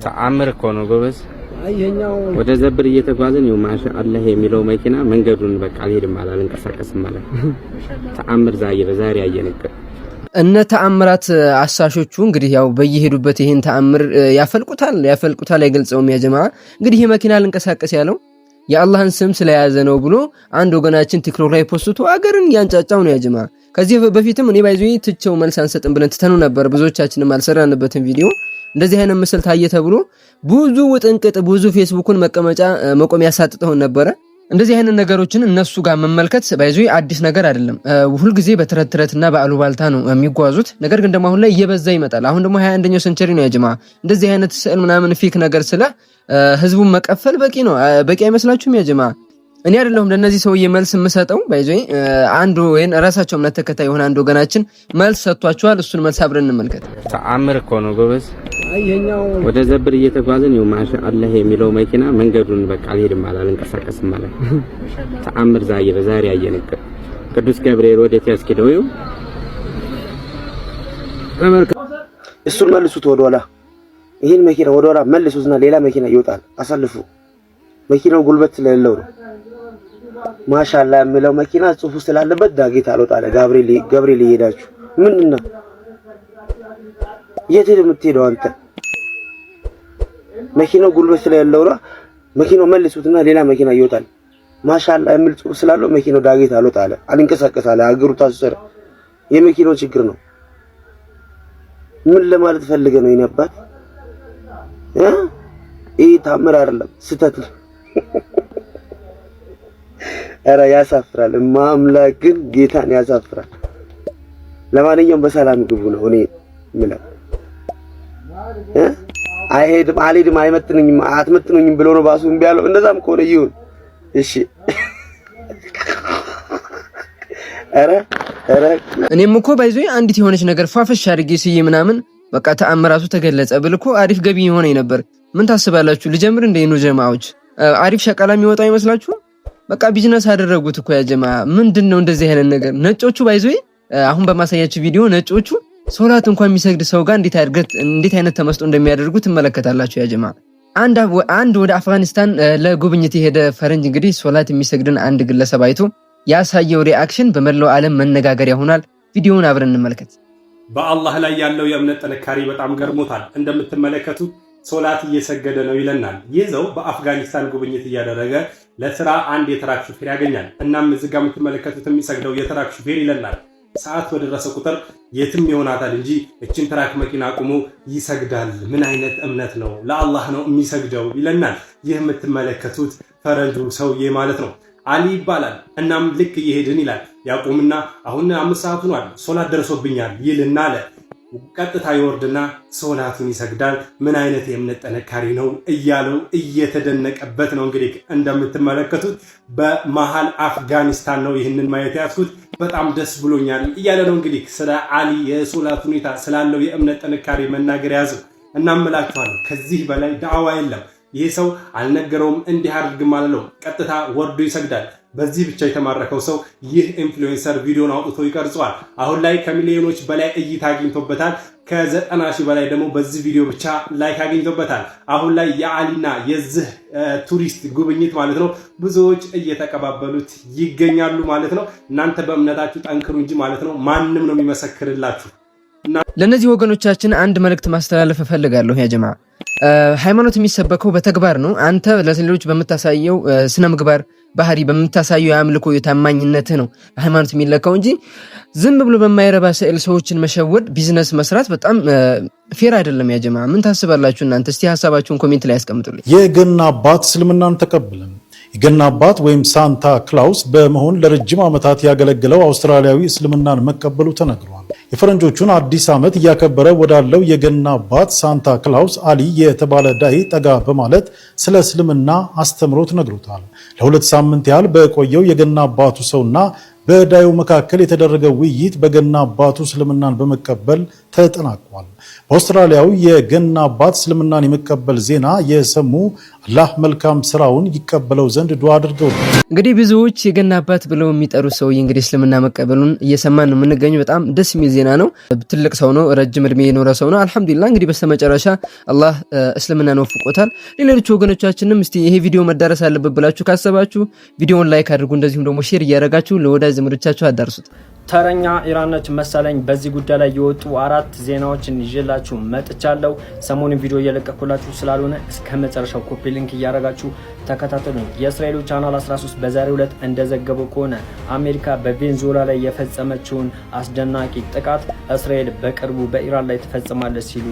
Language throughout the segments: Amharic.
ተአምር እኮ ነው ጎበዝ። ወደ ዘብር እየተጓዘን ነው ማሻአላህ የሚለው መኪና መንገዱን በቃ አልሄድም አላል እንቀሳቀስም ማለት ተአምር ዛሬ አየነቀ እነ ተአምራት አሳሾቹ እንግዲህ ያው በየሄዱበት ይሄን ተአምር ያፈልቁታል አይገልጸውም። ያ ጀማዓ እንግዲህ ይሄ መኪና ልንቀሳቀስ ያለው የአላህን ስም ስለያዘ ነው ብሎ አንድ ወገናችን ቲክቶክ ላይ ፖስቶ አገርን ያንጫጫው ነው ያ ጀማዓ። ከዚህ በፊትም እኔ ባይዞይ ትቸው መልስ አንሰጥም ብለን ትተኑ ነበር። ብዙዎቻችንም አልሰራንበትም ቪዲዮ እንደዚህ አይነት ምስል ታየ ተብሎ ብዙ ውጥንቅጥ ብዙ ፌስቡክን መቆሚያ ያሳጥተው ነበር። እንደዚህ አይነት ነገሮችን እነሱ ጋር መመልከት ባይዞይ አዲስ ነገር አይደለም። ሁሉ ጊዜ በተረትረትና በአሉባልታ ነው የሚጓዙት። ነገር ግን ደግሞ አሁን ላይ እየበዛ ይመጣል። አሁን ደግሞ 21ኛው ሴንቸሪ ነው ያ ጀማዓ። እንደዚህ አይነት ስዕል ምናምን ፊክ ነገር ስለ ህዝቡን መቀፈል በቂ ነው። በቂ አይመስላችሁም ያ ጀማዓ? እኔ አይደለሁም ለነዚህ ሰውዬ መልስ የምሰጠው ባይዞይ አንዱ ወይን ራሳቸው እምነት ተከታይ የሆነ አንድ ወገናችን መልስ ሰጥቷቸዋል። እሱን መልስ አብረን እንመልከት። ተአምር እኮ ነው ጎበዝ። ወደ ዘብር እየተጓዘን ነው ማሻአላህ የሚለው መኪና መንገዱን በቃ አልሄድም አላል እንቀሳቀስም ማለት ተአምር ዛሬ አየነቀ ቅዱስ ገብርኤል ወዴት ያስኪደው ይው እሱን መልሱት ወደኋላ። ይሄን መኪና ወደኋላ መልሱትና ሌላ መኪና ይወጣል አሳልፉ። መኪናው ጉልበት ስለሌለው ነው። ማሻአላህ የሚለው መኪና ጽሁፍ ስላለበት ዳጌት አልወጣለ። ገብርኤል ይሄዳችሁ ምንድነው? የት የምትሄደው አንተ? መኪናው ጉልበት ስለሌለው ነው። መኪናው መልሱትና ሌላ መኪና ይወጣል። ማሻአላህ የሚል ጽሁፍ ስላለው መኪናው ዳጌት አልወጣለ። አልንቀሳቀሳለ። አገሩ ታሰረ። የመኪናው ችግር ነው። ምን ለማለት ፈልገ ነው ይነባት? ይሄ ታምር አይደለም ስተት ነው። አረ ያሳፍራል። ማምላክን ጌታን ያሳፍራል። ለማንኛውም በሰላም ግቡ ነው እኔ ምለው። አልሄድም አይመጥነኝም አትመጥነኝም ብሎ ነው ባሱ እምቢ ያለው። እንደዛም ከሆነ ይሁን እሺ። አረ እኔም እኮ ባይዞይ አንዲት የሆነች ነገር ፋፈሽ አድርጌ ሲይ ምናምን በቃ ተአምራቱ ተገለጸ ብልኮ አሪፍ ገቢ የሆነ ነበር። ምን ታስባላችሁ? ልጀምር እንደ ነው ጀማዓዎች አሪፍ ሸቃላ የሚወጣው ይመስላችሁ? በቃ ቢዝነስ አደረጉት እኮ ያ ጀማዓ። ምንድነው እንደዚህ አይነት ነገር? ነጮቹ ባይዞይ አሁን በማሳያችሁ ቪዲዮ ነጮቹ ሶላት እንኳን የሚሰግድ ሰው ጋር እንዴት አይነት ተመስጦ እንደሚያደርጉ ትመለከታላችሁ ያ ጀማዓ። አንድ ወደ አፍጋኒስታን ለጉብኝት የሄደ ፈረንጅ እንግዲህ ሶላት የሚሰግድን አንድ ግለሰብ አይቶ ያሳየው ሪአክሽን በመላው ዓለም መነጋገሪያ ሆኗል። ቪዲዮውን አብረን እንመልከት። በአላህ ላይ ያለው የእምነት ጥንካሬ በጣም ገርሞታል። እንደምትመለከቱት ሶላት እየሰገደ ነው ይለናል። ይዘው በአፍጋኒስታን ጉብኝት እያደረገ ለስራ አንድ የትራክ ሹፌር ያገኛል። እናም እዚህ ጋር የምትመለከቱት የሚሰግደው የትራክ ሹፌር ይለናል። ሰዓት በደረሰ ቁጥር የትም ይሆናታል እንጂ እችን ትራክ መኪና አቁሞ ይሰግዳል። ምን አይነት እምነት ነው? ለአላህ ነው የሚሰግደው ይለናል። ይህ የምትመለከቱት ፈረንጁ ሰውዬ ማለት ነው፣ አሊ ይባላል። እናም ልክ እየሄድን ይላል ያቆምና አሁን 5 ሰዓት ሆኗል ሶላት ደርሶብኛል ይልና አለ ቀጥታ ይወርድና ሶላቱን ይሰግዳል። ምን አይነት የእምነት ጥንካሬ ነው እያለው እየተደነቀበት ነው። እንግዲህ እንደምትመለከቱት በመሃል አፍጋኒስታን ነው ይህንን ማየት ያስኩት። በጣም ደስ ብሎኛል እያለ ነው እንግዲህ ስለ አሊ የሶላት ሁኔታ ስላለው የእምነት ጥንካሬ መናገር ያዘው። እናምላችኋለሁ ከዚህ በላይ ዳዕዋ የለም። ይህ ሰው አልነገረውም እንዲህ አድርግም አለው። ቀጥታ ወርዶ ይሰግዳል። በዚህ ብቻ የተማረከው ሰው ይህ ኢንፍሉዌንሰር ቪዲዮን አውጥቶ ይቀርጿል። አሁን ላይ ከሚሊዮኖች በላይ እይታ አግኝቶበታል። ከ90 ሺህ በላይ ደግሞ በዚህ ቪዲዮ ብቻ ላይክ አግኝቶበታል። አሁን ላይ የአሊና የዚህ ቱሪስት ጉብኝት ማለት ነው ብዙዎች እየተቀባበሉት ይገኛሉ ማለት ነው። እናንተ በእምነታችሁ ጠንክሩ እንጂ ማለት ነው ማንም ነው የሚመሰክርላችሁ። ለነዚህ ወገኖቻችን አንድ መልእክት ማስተላለፍ እፈልጋለሁ ያ ጀማዓ። ሃይማኖት የሚሰበከው በተግባር ነው። አንተ ለሌሎች በምታሳየው ስነ ምግባር ባህሪ በምታሳየው የአምልኮ የታማኝነት ነው ሃይማኖት የሚለካው እንጂ ዝም ብሎ በማይረባ ስዕል ሰዎችን መሸወድ ቢዝነስ መስራት በጣም ፌር አይደለም ያ ጀማዓ። ምን ታስባላችሁ እናንተ? እስቲ ሐሳባችሁን ኮሜንት ላይ አስቀምጡልኝ። የገና አባት እስልምናን ተቀበለ። የገና አባት ወይም ሳንታ ክላውስ በመሆን ለረጅም ዓመታት ያገለገለው አውስትራሊያዊ እስልምናን መቀበሉ ተነግሯል። የፈረንጆቹን አዲስ ዓመት እያከበረ ወዳለው የገና አባት ሳንታ ክላውስ አሊ የተባለ ዳይ ጠጋ በማለት ስለ እስልምና አስተምሮት ነግሮታል። ለ2 ሳምንት ያህል በቆየው የገና አባቱ ሰውና በዳዩ መካከል የተደረገ ውይይት በገና አባቱ እስልምናን በመቀበል ተጠናቋል። በአውስትራሊያው የገና አባት እስልምናን የመቀበል ዜና የሰሙ አላህ መልካም ስራውን ይቀበለው ዘንድ ዱዓ አድርገው እንግዲህ ብዙዎች የገና አባት ብለው የሚጠሩት ሰውዬ እንግዲህ እስልምና መቀበሉን እየሰማን ነው የምንገኘው። በጣም ደስ የሚል ዜና ነው። ትልቅ ሰው ነው፣ ረጅም እድሜ የኖረ ሰው ነው። አልሐምዱሊላህ እንግዲህ በስተመጨረሻ አላህ እስልምናን ወፍቆታል። ሌሎች ወገኖቻችንም እስቲ ይሄ ቪዲዮ መዳረስ አለበት ብላችሁ ካሰባችሁ ቪዲዮውን ላይክ አድርጉ፣ እንደዚሁም ደግሞ ሼር እያደረጋችሁ ለወዳጅ ዘመዶቻችሁ አዳርሱት። ተረኛ ኢራን ነች መሰለኝ። በዚህ ጉዳይ ላይ የወጡ 4 ዜናዎችን ይዤላችሁ መጥቻለሁ። ሰሞኑን ቪዲዮ እየለቀኩላችሁ ስላልሆነ እስከ መጨረሻው ኮፒ ሊንክ እያደረጋችሁ ተከታተሉ። የእስራኤሉ ቻናል 13 በዛሬው ዕለት እንደዘገበው ከሆነ አሜሪካ በቬንዙዌላ ላይ የፈጸመችውን አስደናቂ ጥቃት እስራኤል በቅርቡ በኢራን ላይ ትፈጽማለች ሲሉ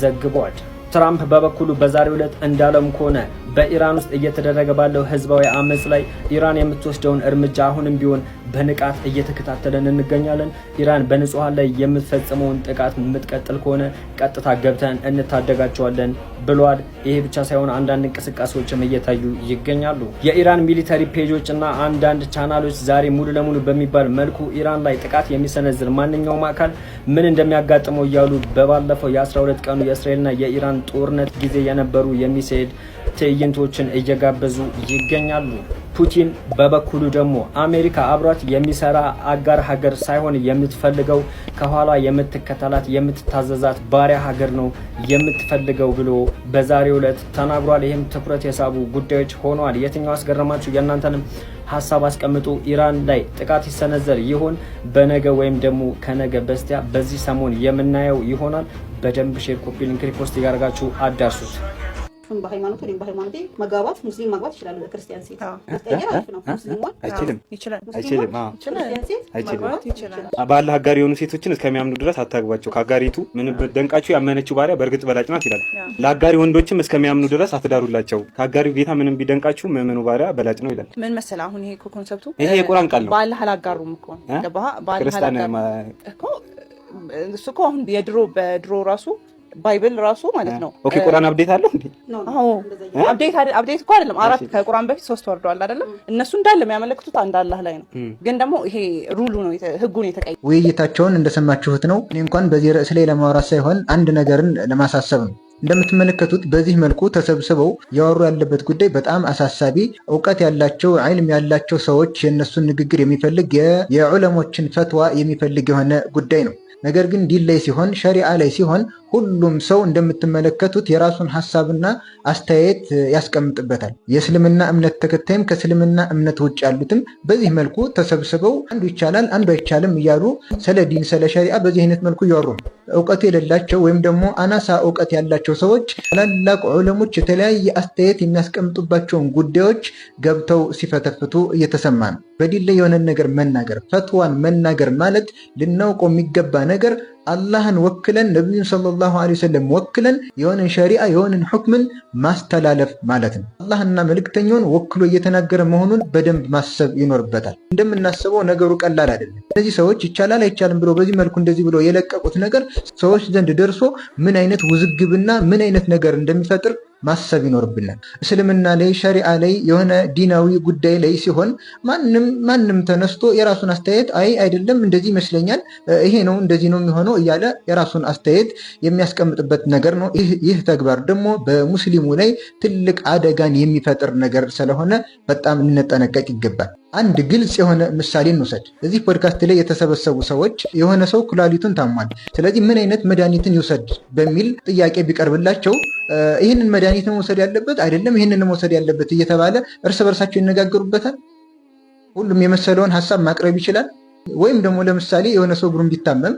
ዘግበዋል። ትራምፕ በበኩሉ በዛሬው ዕለት እንዳለም ከሆነ በኢራን ውስጥ እየተደረገ ባለው ህዝባዊ አመጽ ላይ ኢራን የምትወስደውን እርምጃ አሁንም ቢሆን በንቃት እየተከታተለን እንገኛለን። ኢራን በንጹሃን ላይ የምትፈጽመውን ጥቃት የምትቀጥል ከሆነ ቀጥታ ገብተን እንታደጋቸዋለን ብሏል። ይሄ ብቻ ሳይሆን አንዳንድ እንቅስቃሴዎችም እየታዩ ይገኛሉ። የኢራን ሚሊተሪ ፔጆች እና አንዳንድ ቻናሎች ዛሬ ሙሉ ለሙሉ በሚባል መልኩ ኢራን ላይ ጥቃት የሚሰነዝር ማንኛውም አካል ምን እንደሚያጋጥመው እያሉ በባለፈው የ12 ቀኑ የእስራኤልና የኢራን ጦርነት ጊዜ የነበሩ የሚሳኤል ትዕይንቶችን እየጋበዙ ይገኛሉ። ፑቲን በበኩሉ ደግሞ አሜሪካ አብሯት የሚሰራ አጋር ሀገር ሳይሆን የምትፈልገው ከኋላ የምትከተላት የምትታዘዛት ባሪያ ሀገር ነው የምትፈልገው ብሎ በዛሬው ዕለት ተናግሯል። ይህም ትኩረት የሳቡ ጉዳዮች ሆነዋል። የትኛው አስገረማችሁ? የእናንተንም ሀሳብ አስቀምጡ። ኢራን ላይ ጥቃት ይሰነዘር ይሆን? በነገ ወይም ደግሞ ከነገ በስቲያ በዚህ ሰሞን የምናየው ይሆናል። በደንብ ሼር፣ ኮፒ ሊንክ፣ ሪፖስት እያደረጋችሁ አዳርሱት። በሃይማኖት ወይም በሃይማኖቴ መጋባት ሙስሊም ማግባት ይችላል። ክርስቲያን ሴት ማስቀየር አሪፍ ነው። ሙስሊም አይችልም። ክርስቲያን ሴት ማግባት ይችላል። በአላህ አጋር የሆኑ ሴቶችን እስከሚያምኑ ድረስ አታግባቸው። ከአጋሪቱ ምንም ደንቃችሁ ያመነችው ባሪያ በእርግጥ በላጭ ናት ይላል። ለአጋሪ ወንዶችም እስከሚያምኑ ድረስ አትዳሩላቸው። ከአጋሪው ጌታ ምንም ቢደንቃችሁ ምዕመኑ ባሪያ በላጭ ነው ይላል። ምን መሰለህ አሁን ይሄ ኮንሰፕቱ ይሄ የቁርአን ቃል ነው። በአላህ አላጋሩም እኮ ክርስቲያን እኮ እሱ እኮ አሁን በድሮ ራሱ ባይብል ራሱ ማለት ነው። ኦኬ ቁርአን አፕዴት አለው እንዴ? አዎ አፕዴት እኮ አይደለም። 4 ከቁርአን በፊት 3 ወርዷል አይደለም? እነሱ እንዳለ የሚያመለክቱት አንድ አላህ ላይ ነው። ግን ደግሞ ይሄ ሩሉ ነው ህጉን የተቀየረ። ውይይታቸውን እንደሰማችሁት ነው። እኔ እንኳን በዚህ ርዕስ ላይ ለማውራት ሳይሆን አንድ ነገርን ለማሳሰብ ነው። እንደምትመለከቱት በዚህ መልኩ ተሰብስበው ያወሩ ያለበት ጉዳይ በጣም አሳሳቢ፣ እውቀት ያላቸው ዒልም ያላቸው ሰዎች የነሱን ንግግር የሚፈልግ የዑለሞችን ፈትዋ የሚፈልግ የሆነ ጉዳይ ነው። ነገር ግን ዲን ላይ ሲሆን ሸሪዓ ላይ ሲሆን ሁሉም ሰው እንደምትመለከቱት የራሱን ሐሳብና አስተያየት ያስቀምጥበታል። የእስልምና እምነት ተከታይም ከእስልምና እምነት ውጭ ያሉትም በዚህ መልኩ ተሰብስበው አንዱ ይቻላል አንዱ አይቻልም እያሉ ስለ ዲን ስለ ሸሪዓ በዚህ አይነት መልኩ እያወሩ ነው። እውቀቱ የሌላቸው ወይም ደግሞ አናሳ እውቀት ያላቸው ሰዎች ታላላቅ ዑለሞች የተለያየ አስተያየት የሚያስቀምጡባቸውን ጉዳዮች ገብተው ሲፈተፍቱ እየተሰማ ነው። በዲን ላይ የሆነ ነገር መናገር ፈትዋን መናገር ማለት ልናውቀው የሚገባ ነገር አላህን ወክለን ነብዩን ሰለላሁ ዐለይሂ ወሰለም ወክለን የሆነን ሸሪዓ የሆነን ሁክምን ማስተላለፍ ማለት ነው። አላህና መልእክተኛውን ወክሎ እየተናገረ መሆኑን በደንብ ማሰብ ይኖርበታል። እንደምናስበው ነገሩ ቀላል አይደለም። እነዚህ ሰዎች ይቻላል አይቻልም ብሎ በዚህ መልኩ እንደዚህ ብሎ የለቀቁት ነገር ሰዎች ዘንድ ደርሶ ምን አይነት ውዝግብና ምን አይነት ነገር እንደሚፈጥር ማሰብ ይኖርብናል። እስልምና ላይ ሸሪዓ ላይ የሆነ ዲናዊ ጉዳይ ላይ ሲሆን ማንም ተነስቶ የራሱን አስተያየት አይደለም እንደዚህ ይመስለኛል ይሄ ነው እንደዚህ ነው የሚሆነው እያለ የራሱን አስተያየት የሚያስቀምጥበት ነገር ነው። ይህ ተግባር ደግሞ በሙስሊሙ ላይ ትልቅ አደጋን የሚፈጥር ነገር ስለሆነ በጣም ልንጠነቀቅ ይገባል። አንድ ግልጽ የሆነ ምሳሌ እንውሰድ። እዚህ ፖድካስት ላይ የተሰበሰቡ ሰዎች የሆነ ሰው ኩላሊቱን ታሟል፣ ስለዚህ ምን አይነት መድኃኒትን ይውሰድ በሚል ጥያቄ ቢቀርብላቸው ይህንን መድኃኒት መውሰድ ያለበት አይደለም ይህንን መውሰድ ያለበት እየተባለ እርስ በርሳቸው ይነጋገሩበታል። ሁሉም የመሰለውን ሀሳብ ማቅረብ ይችላል። ወይም ደግሞ ለምሳሌ የሆነ ሰው እግሩን ቢታመም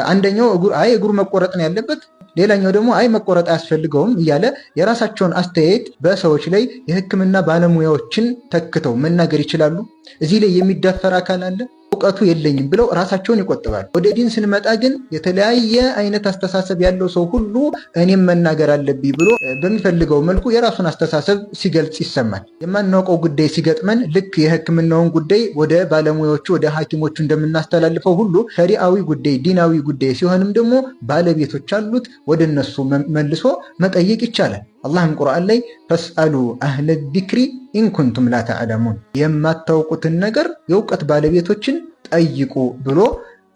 አንደኛው እግሩ መቆረጥ ነው ያለበት፣ ሌላኛው ደግሞ መቆረጥ አያስፈልገውም እያለ የራሳቸውን አስተያየት በሰዎች ላይ የሕክምና ባለሙያዎችን ተክተው መናገር ይችላሉ። እዚህ ላይ የሚዳፈር አካል አለ? እውቀቱ የለኝም ብለው ራሳቸውን ይቆጥባሉ። ወደ ዲን ስንመጣ ግን የተለያየ አይነት አስተሳሰብ ያለው ሰው ሁሉ እኔም መናገር አለብኝ ብሎ በሚፈልገው መልኩ የራሱን አስተሳሰብ ሲገልጽ ይሰማል። የማናውቀው ጉዳይ ሲገጥመን ልክ የሕክምናውን ጉዳይ ወደ ባለሙያዎቹ ወደ ሐኪሞቹ እንደምናስተላልፈው ሁሉ ሸሪዓዊ ጉዳይ ዲናዊ ጉዳይ ሲሆንም ደግሞ ባለቤቶች አሉት። ወደ እነሱ መልሶ መጠየቅ ይቻላል። አላህም ቁርአን ላይ ፈስአሉ አህለ ዚክሪ ኢንኩንቱም ላ ተዕለሙን የማታውቁትን ነገር የእውቀት ባለቤቶችን ጠይቁ ብሎ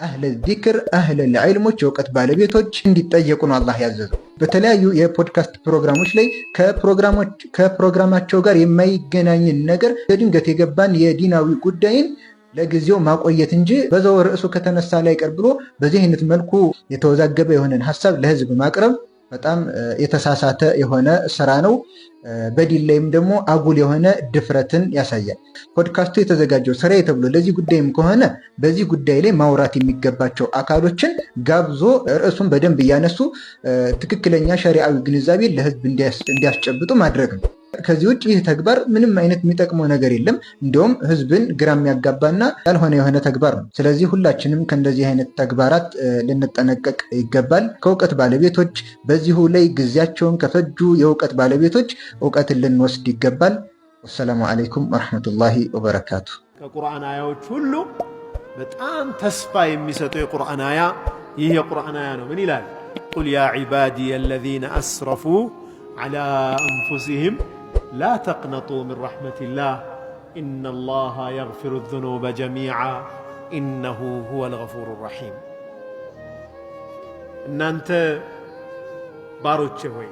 አህለ ዚክር አህለ ልዕልሞች የእውቀት ባለቤቶች እንዲጠየቁ ነው አላህ ያዘዘው። በተለያዩ የፖድካስት ፕሮግራሞች ላይ ከፕሮግራማቸው ጋር የማይገናኝን ነገር በድንገት የገባን የዲናዊ ጉዳይን ለጊዜው ማቆየት እንጂ በዛው ርዕሱ ከተነሳ ላይ ቀር ብሎ በዚህ አይነት መልኩ የተወዛገበ የሆነን ሐሳብ ለህዝብ ማቅረብ በጣም የተሳሳተ የሆነ ስራ ነው። በዲን ላይም ደግሞ አጉል የሆነ ድፍረትን ያሳያል። ፖድካስቱ የተዘጋጀው ስራዬ ተብሎ ለዚህ ጉዳይም ከሆነ በዚህ ጉዳይ ላይ ማውራት የሚገባቸው አካሎችን ጋብዞ ርዕሱን በደንብ እያነሱ ትክክለኛ ሸሪዓዊ ግንዛቤ ለህዝብ እንዲያስጨብጡ ማድረግ ነው። ከዚህ ውጭ ይህ ተግባር ምንም አይነት የሚጠቅመው ነገር የለም። እንዲሁም ህዝብን ግራ የሚያጋባና ያልሆነ የሆነ ተግባር ነው። ስለዚህ ሁላችንም ከእንደዚህ አይነት ተግባራት ልንጠነቀቅ ይገባል። ከእውቀት ባለቤቶች በዚሁ ላይ ጊዜያቸውን ከፈጁ የእውቀት ባለቤቶች እውቀትን ልንወስድ ይገባል። ወሰላሙ አለይኩም ወረሕመቱላሂ ወበረካቱ። ከቁርአን አያዎች ሁሉ በጣም ተስፋ የሚሰጠው የቁርአን አያ ይህ የቁርአን አያ ነው። ምን ይላል? ቁል ያ ዒባዲየ አለዚነ አስረፉ ዐላ አንፉሲሂም لا تقنطوا من رحمة الله إن الله يغفر الذنوب جميعا إنه هو الغفور الرحيم. إن أنت باروتشوي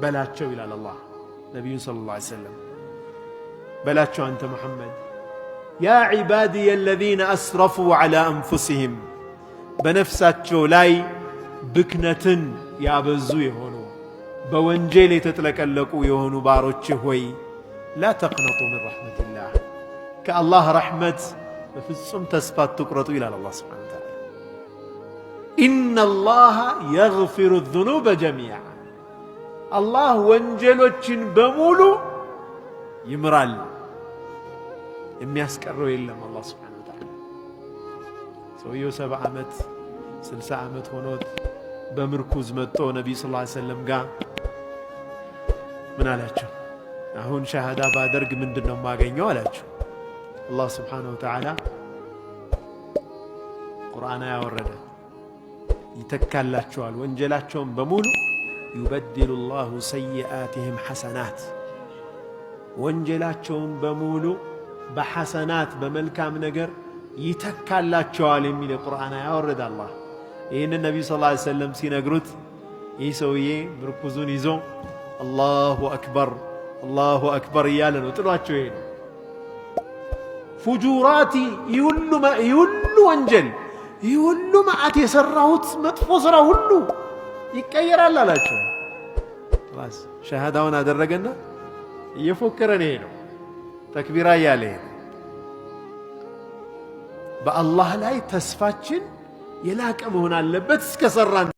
بلاتشوي إلى الله نبي صلى الله عليه وسلم بلاتشو أنت محمد يا عبادي الذين أسرفوا على أنفسهم بنفساتشو لاي بكنة يا بزوي هونو በወንጀል የተጥለቀለቁ የሆኑ ባሮች ሆይ لا تقنطوا من رحمة الله ከአላህ ረሕመት በፍጹም ተስፋ አትቁረጡ ይላል አላህ ሱብሓነሁ ወተዓላ። إن الله يغفر الذنوب جميعا አላህ ወንጀሎችን በሙሉ ይምራል፣ የሚያስቀረው የለም አላህ ሱብሓነሁ ወተዓላ። ሰውየው 70 ዓመት 60 ዓመት ሆኖት በምርኩዝ መጥቶ ነቢይ ሰለላሁ ዐለይሂ ወሰለም ጋር ምን አላቸው? አሁን ሸሃዳ ባደርግ ምንድነው የማገኘው አላቸው። አላህ ሱብሓነሁ ወተዓላ ቁርአን ያወረደ ይተካላቸዋል ወንጀላቸውን በሙሉ يبدل الله سيئاتهم حسنات ወንጀላቸውን በሙሉ በሐሰናት በመልካም ነገር ይተካላቸዋል የሚል ቁርአን ያወረደ አላህ። ይህን ነቢዩ ሰለላሁ ዐለይሂ ወሰለም ሲነግሩት ይህ ሰውዬ ምርኩዙን ይዞ አላሁ አክበር እያለ ነው ጥሏቸው ይሄ ነው። ፉጁራቲ ይሁሉ ወንጀል ይሁሉ መዓት የሰራሁት መጥፎ ስራ ሁሉ ይቀየራል አላቸው። ራስ ሸሃዳውን አደረገና እየፎከረ ነው ሄደው ተክቢራ እያለ በአላህ ላይ ተስፋችን የላቀ መሆን አለበት እስከሰራን